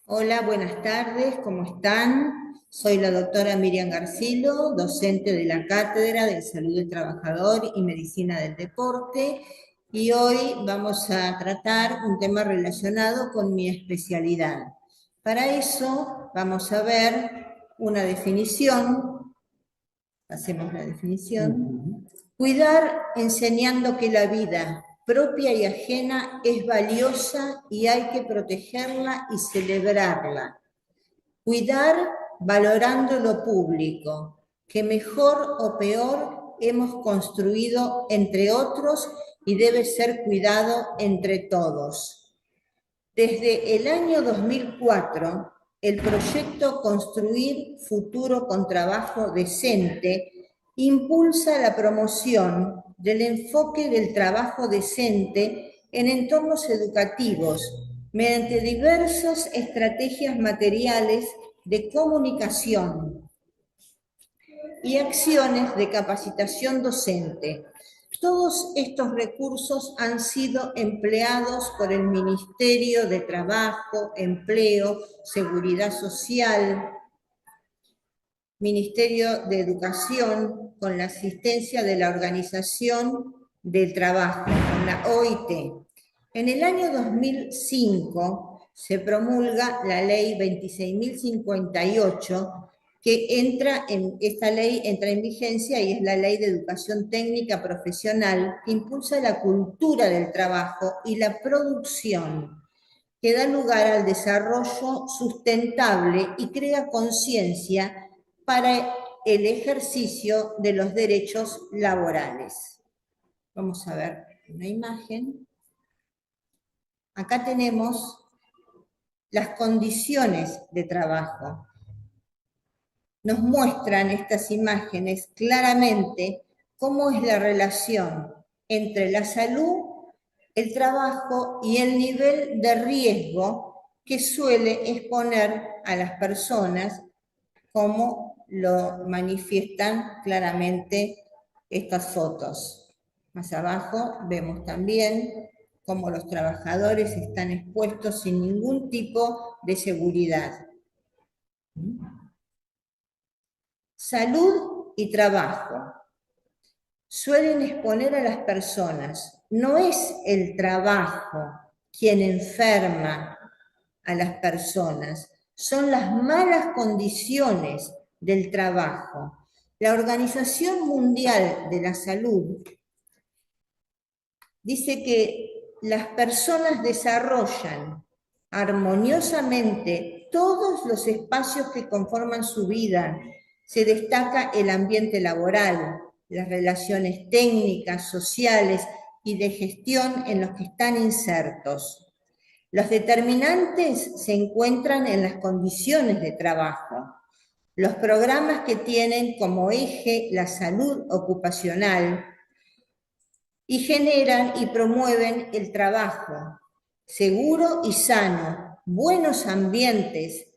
Hola, buenas tardes, ¿cómo están? Soy la doctora Miriam Garcilo, docente de la Cátedra de Salud del Trabajador y Medicina del Deporte, y hoy vamos a tratar un tema relacionado con mi especialidad. Para eso vamos a ver una definición, hacemos la definición. Cuidar enseñando que la vida propia y ajena es valiosa y hay que protegerla y celebrarla. Cuidar valorando lo público, que mejor o peor hemos construido entre otros y debe ser cuidado entre todos. Desde el año 2004, el proyecto Construir Futuro con Trabajo Decente impulsa la promoción del enfoque del trabajo decente en entornos educativos mediante diversas estrategias materiales de comunicación y acciones de capacitación docente. Todos estos recursos han sido empleados por el Ministerio de Trabajo, Empleo, Seguridad Social, Ministerio de Educación, con la asistencia de la Organización del Trabajo, con la OIT. En el año 2005 se promulga la ley 26.058, que esta ley entra en vigencia y es la Ley de Educación Técnica Profesional, que impulsa la cultura del trabajo y la producción, que da lugar al desarrollo sustentable y crea conciencia para el ejercicio de los derechos laborales. Vamos a ver una imagen. Acá tenemos las condiciones de trabajo. Nos muestran estas imágenes claramente cómo es la relación entre la salud, el trabajo y el nivel de riesgo que suele exponer a las personas, como lo manifiestan claramente estas fotos. Más abajo vemos también cómo los trabajadores están expuestos sin ningún tipo de seguridad. Salud y trabajo suelen exponer a las personas. No es el trabajo quien enferma a las personas, son las malas condiciones del trabajo. La Organización Mundial de la Salud dice que las personas desarrollan armoniosamente todos los espacios que conforman su vida. Se destaca el ambiente laboral, las relaciones técnicas, sociales y de gestión en los que están insertos. Los determinantes se encuentran en las condiciones de trabajo, los programas que tienen como eje la salud ocupacional y generan y promueven el trabajo seguro y sano, buenos ambientes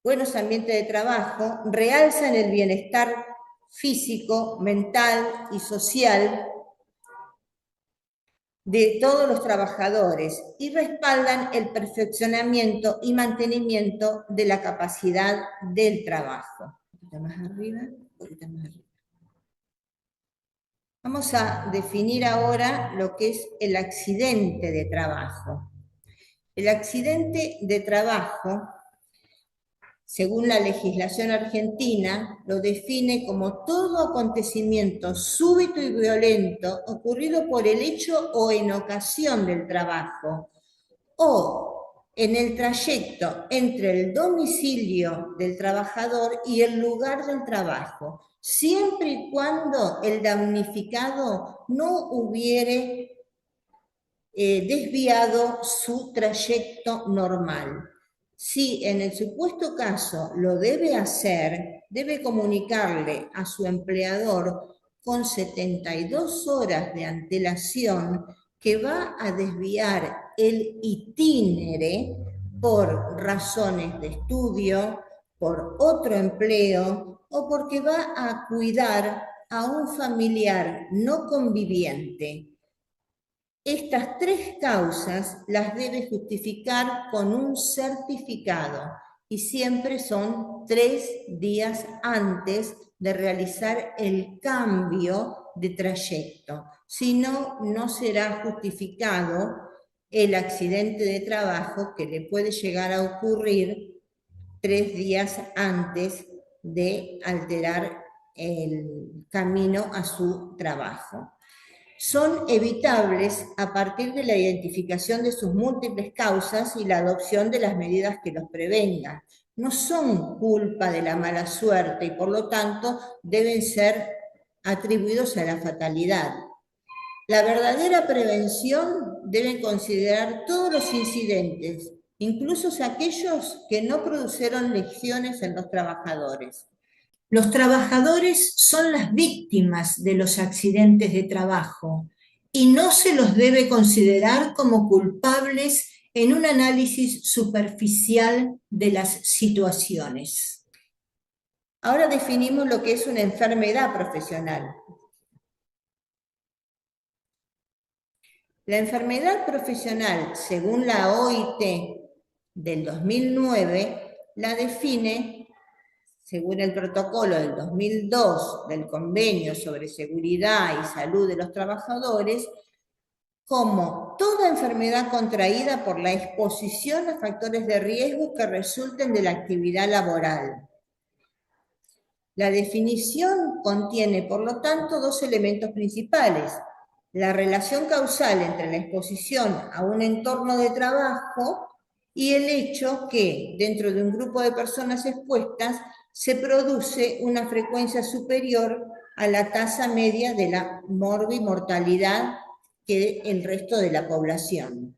de trabajo, realzan el bienestar físico, mental y social de todos los trabajadores y respaldan el perfeccionamiento y mantenimiento de la capacidad del trabajo. Un poquito más arriba, un poquito más arriba. Vamos a definir ahora lo que es el accidente de trabajo. El accidente de trabajo, según la legislación argentina, lo define como todo acontecimiento súbito y violento ocurrido por el hecho o en ocasión del trabajo, o en el trayecto entre el domicilio del trabajador y el lugar del trabajo, siempre y cuando el damnificado no hubiere desviado su trayecto normal. Si en el supuesto caso lo debe hacer, debe comunicarle a su empleador con 72 horas de antelación que va a desviar el itinere por razones de estudio, por otro empleo o porque va a cuidar a un familiar no conviviente. Estas tres causas las debe justificar con un certificado y siempre son 3 días antes de realizar el cambio de trayecto. Si no, no será justificado el accidente de trabajo que le puede llegar a ocurrir 3 días antes de alterar el camino a su trabajo. Son evitables a partir de la identificación de sus múltiples causas y la adopción de las medidas que los prevengan. No son culpa de la mala suerte y por lo tanto deben ser atribuidos a la fatalidad. La verdadera prevención debe considerar todos los incidentes, incluso aquellos que no produjeron lesiones en los trabajadores. Los trabajadores son las víctimas de los accidentes de trabajo y no se los debe considerar como culpables en un análisis superficial de las situaciones. Ahora definimos lo que es una enfermedad profesional. La enfermedad profesional, según la OIT del 2009, la define, según el protocolo del 2002 del Convenio sobre Seguridad y Salud de los Trabajadores, como toda enfermedad contraída por la exposición a factores de riesgo que resulten de la actividad laboral. La definición contiene, por lo tanto, 2 elementos principales: la relación causal entre la exposición a un entorno de trabajo y el hecho que, dentro de un grupo de personas expuestas, se produce una frecuencia superior a la tasa media de la mortalidad que el resto de la población.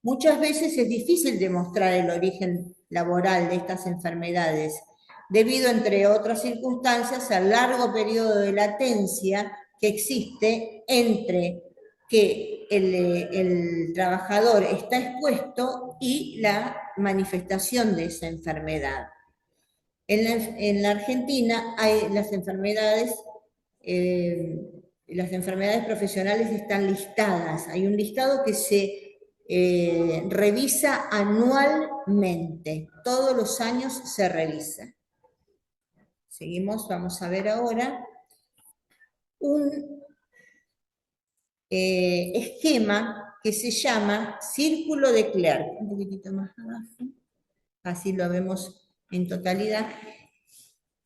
Muchas veces es difícil demostrar el origen laboral de estas enfermedades, debido, entre otras circunstancias, al largo periodo de latencia que existe entre que el trabajador está expuesto y la manifestación de esa enfermedad. En la Argentina hay las enfermedades profesionales están listadas. Hay un listado que se revisa anualmente. Todos los años se revisa. Seguimos, vamos a ver ahora un esquema que se llama círculo de Clerk. Un poquitito más abajo, así lo vemos en totalidad.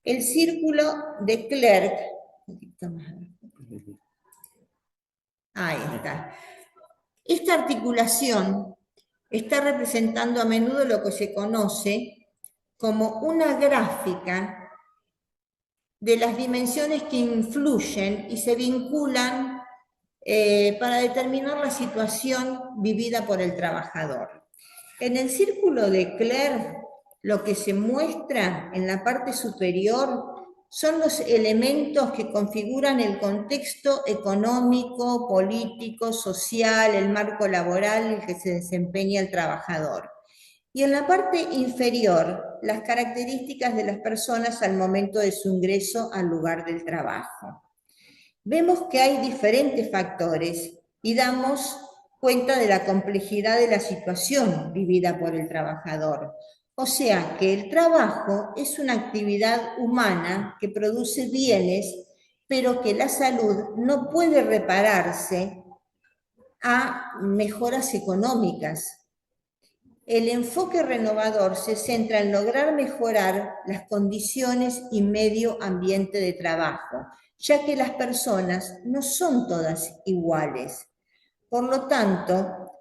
El círculo de Clerk, un poquito más abajo. Ahí está. Esta articulación está representando a menudo lo que se conoce como una gráfica de las dimensiones que influyen y se vinculan para determinar la situación vivida por el trabajador. En el círculo de Clerk, lo que se muestra en la parte superior son los elementos que configuran el contexto económico, político, social, el marco laboral en el que se desempeña el trabajador. Y en la parte inferior, las características de las personas al momento de su ingreso al lugar del trabajo. Vemos que hay diferentes factores y damos cuenta de la complejidad de la situación vivida por el trabajador. O sea que el trabajo es una actividad humana que produce bienes, pero que la salud no puede repararse a mejoras económicas. El enfoque renovador se centra en lograr mejorar las condiciones y medio ambiente de trabajo, ya que las personas no son todas iguales. Por lo tanto,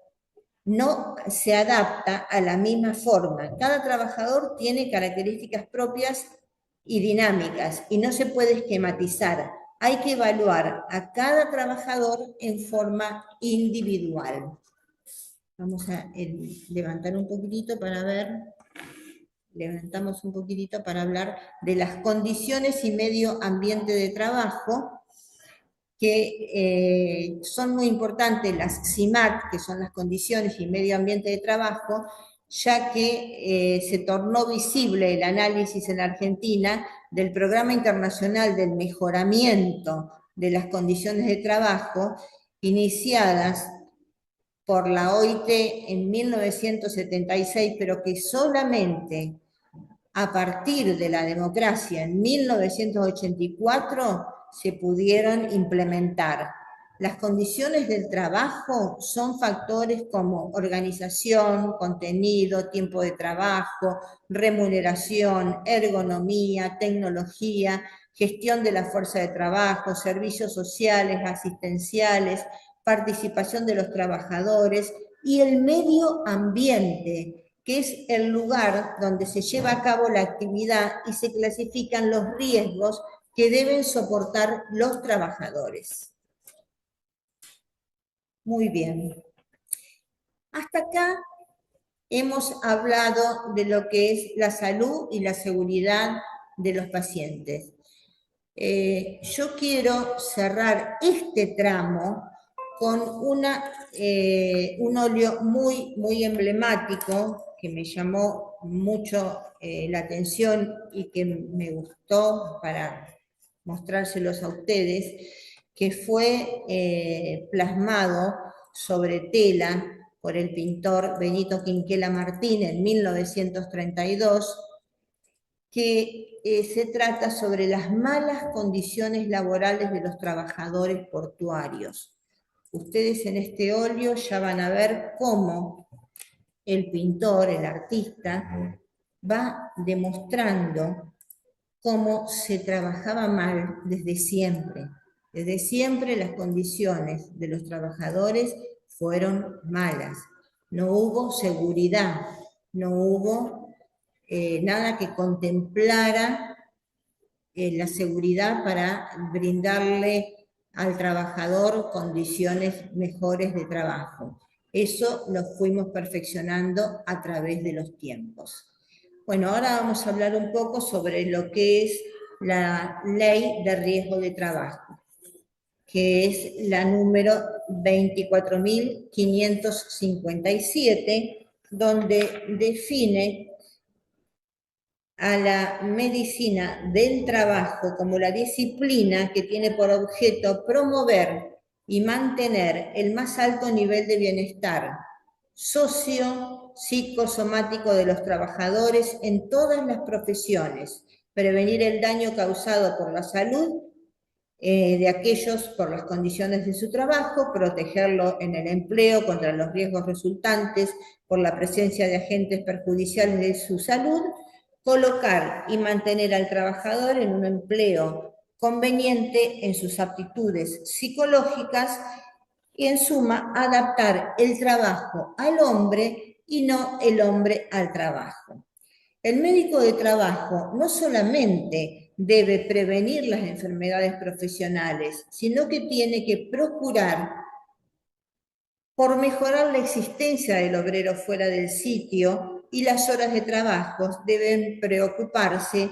no se adapta a la misma forma. Cada trabajador tiene características propias y dinámicas y no se puede esquematizar. Hay que evaluar a cada trabajador en forma individual. Vamos a levantar un poquitito para ver, levantamos un poquitito para hablar de las condiciones y medio ambiente de trabajo, que son muy importantes las CIMAT, que son las condiciones y medio ambiente de trabajo, ya que se tornó visible el análisis en Argentina del Programa Internacional del Mejoramiento de las Condiciones de Trabajo, iniciadas por la OIT en 1976, pero que solamente a partir de la democracia en 1984 se pudieron implementar. Las condiciones del trabajo son factores como organización, contenido, tiempo de trabajo, remuneración, ergonomía, tecnología, gestión de la fuerza de trabajo, servicios sociales, asistenciales, participación de los trabajadores y el medio ambiente, que es el lugar donde se lleva a cabo la actividad y se clasifican los riesgos que deben soportar los trabajadores. Muy bien. Hasta acá hemos hablado de lo que es la salud y la seguridad de los pacientes. Yo quiero cerrar este tramo con un óleo muy emblemático que me llamó mucho la atención y que me gustó para mostrárselos a ustedes, que fue plasmado sobre tela por el pintor Benito Quinquela Martín en 1932, que se trata sobre las malas condiciones laborales de los trabajadores portuarios. Ustedes en este óleo ya van a ver cómo el pintor, el artista, va demostrando cómo se trabajaba mal desde siempre. Desde siempre las condiciones de los trabajadores fueron malas. No hubo seguridad, no hubo nada que contemplara la seguridad para brindarle al trabajador condiciones mejores de trabajo. Eso lo fuimos perfeccionando a través de los tiempos. Bueno, ahora vamos a hablar un poco sobre lo que es la Ley de Riesgo de Trabajo, que es la número 24.557, donde define a la medicina del trabajo como la disciplina que tiene por objeto promover y mantener el más alto nivel de bienestar socio-psicosomático de los trabajadores en todas las profesiones, prevenir el daño causado por la salud de aquellos por las condiciones de su trabajo, protegerlo en el empleo contra los riesgos resultantes por la presencia de agentes perjudiciales de su salud, colocar y mantener al trabajador en un empleo conveniente en sus aptitudes psicológicas y, en suma, adaptar el trabajo al hombre y no el hombre al trabajo. El médico de trabajo no solamente debe prevenir las enfermedades profesionales, sino que tiene que procurar por mejorar la existencia del obrero fuera del sitio, y las horas de trabajo deben preocuparse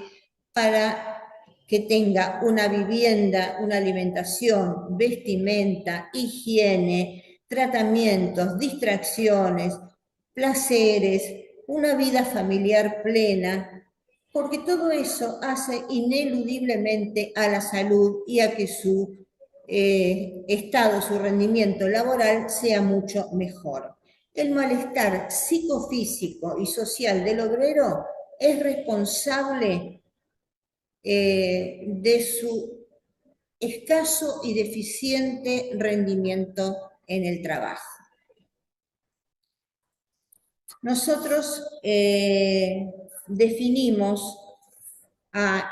para que tenga una vivienda, una alimentación, vestimenta, higiene, tratamientos, distracciones, placeres, una vida familiar plena, porque todo eso hace ineludiblemente a la salud y a que su estado, su rendimiento laboral sea mucho mejor. El malestar psicofísico y social del obrero es responsable de su escaso y deficiente rendimiento en el trabajo. Nosotros definimos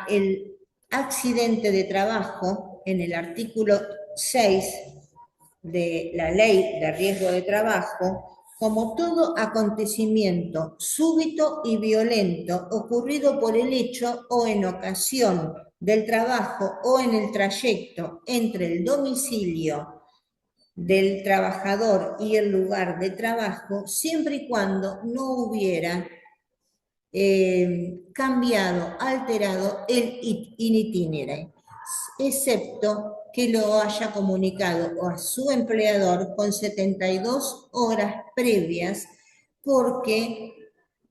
el accidente de trabajo en el artículo 6 de la Ley de Riesgo de Trabajo como todo acontecimiento súbito y violento ocurrido por el hecho o en ocasión del trabajo o en el trayecto entre el domicilio del trabajador y el lugar de trabajo, siempre y cuando no hubiera cambiado, alterado el in itinere, excepto que lo haya comunicado a su empleador con 72 horas previas, porque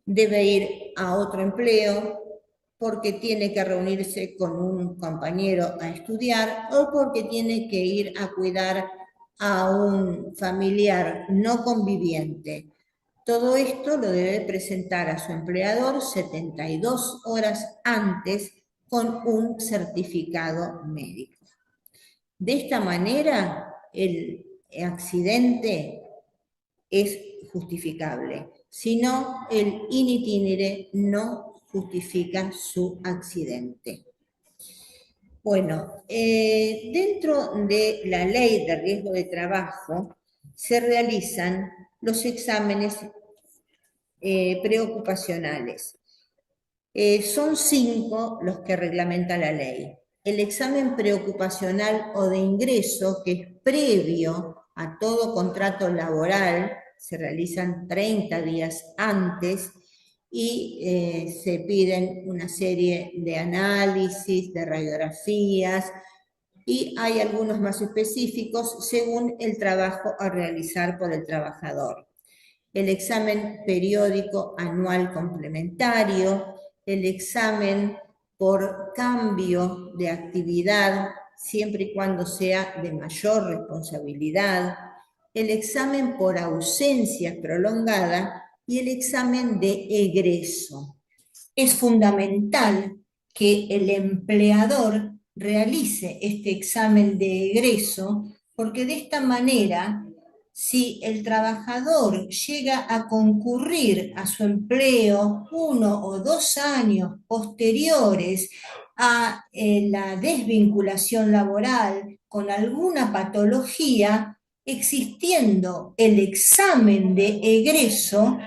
debe ir a otro empleo, porque tiene que reunirse con un compañero a estudiar o porque tiene que ir a cuidar a un familiar no conviviente. Todo esto lo debe presentar a su empleador 72 horas antes con un certificado médico. De esta manera, el accidente es justificable. Si no, el in itinere no justifica su accidente. Bueno, dentro de la ley de riesgo de trabajo se realizan los exámenes preocupacionales. Son 5 los que reglamenta la ley. El examen preocupacional o de ingreso, que es previo a todo contrato laboral, se realizan 30 días antes y se piden una serie de análisis, de radiografías, y hay algunos más específicos según el trabajo a realizar por el trabajador. El examen periódico anual complementario, el examen por cambio de actividad, siempre y cuando sea de mayor responsabilidad, el examen por ausencia prolongada y el examen de egreso. Es fundamental que el empleador realice este examen de egreso, porque de esta manera, si el trabajador llega a concurrir a su empleo 1 o 2 años posteriores a la desvinculación laboral con alguna patología, existiendo el examen de egreso,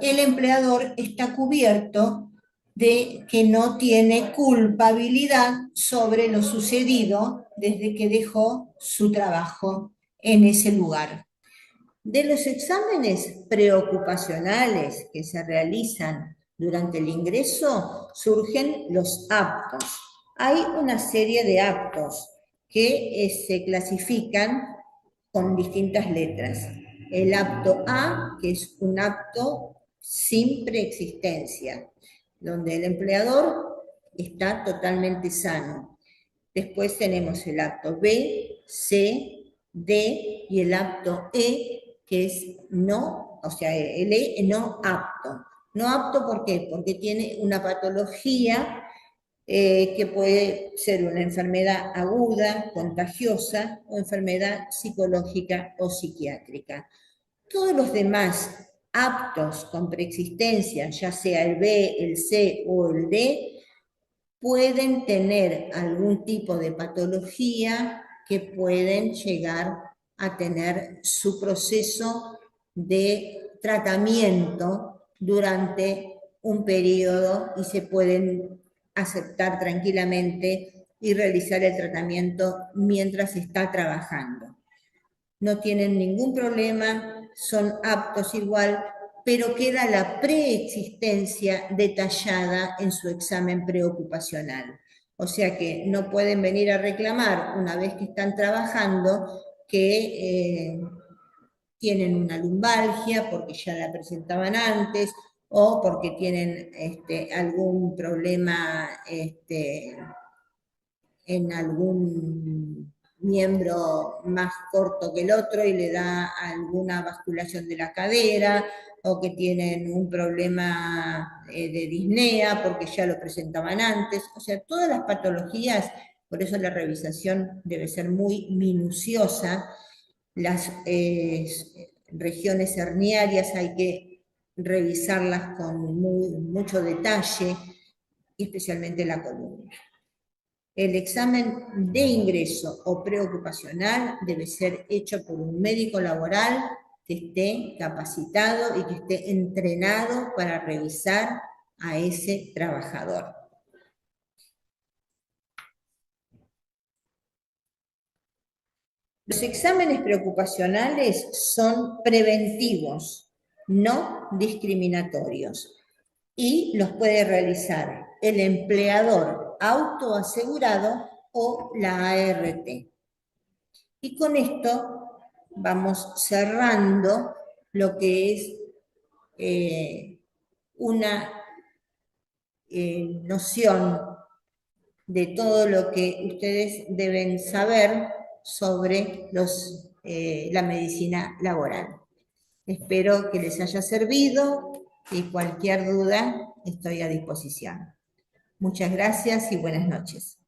el empleador está cubierto de que no tiene culpabilidad sobre lo sucedido desde que dejó su trabajo en ese lugar. De los exámenes preocupacionales que se realizan durante el ingreso surgen los aptos. Hay una serie de aptos que se clasifican con distintas letras. El apto A, que es un apto sin preexistencia, donde el empleador está totalmente sano. Después tenemos el apto B, C, D y el apto E, que es no, o sea, el E no apto. No apto, ¿por qué? Porque tiene una patología que puede ser una enfermedad aguda, contagiosa o enfermedad psicológica o psiquiátrica. Todos los demás aptos con preexistencia, ya sea el B, el C o el D, pueden tener algún tipo de patología que pueden llegar a tener su proceso de tratamiento durante un periodo y se pueden aceptar tranquilamente y realizar el tratamiento mientras está trabajando. No tienen ningún problema, son aptos igual, pero queda la preexistencia detallada en su examen preocupacional. O sea que no pueden venir a reclamar una vez que están trabajando que tienen una lumbalgia porque ya la presentaban antes o porque tienen algún problema en algún miembro más corto que el otro y le da alguna basculación de la cadera, o que tienen un problema de disnea porque ya lo presentaban antes. O sea, todas las patologías, por eso la revisación debe ser muy minuciosa. Las regiones herniarias hay que revisarlas con mucho detalle, especialmente la columna. El examen de ingreso o preocupacional debe ser hecho por un médico laboral que esté capacitado y que esté entrenado para revisar a ese trabajador. Los exámenes preocupacionales son preventivos, no discriminatorios, y los puede realizar el empleador autoasegurado o la ART. Y con esto vamos cerrando lo que es una noción de todo lo que ustedes deben saber sobre los la medicina laboral. Espero que les haya servido y cualquier duda estoy a disposición. Muchas gracias y buenas noches.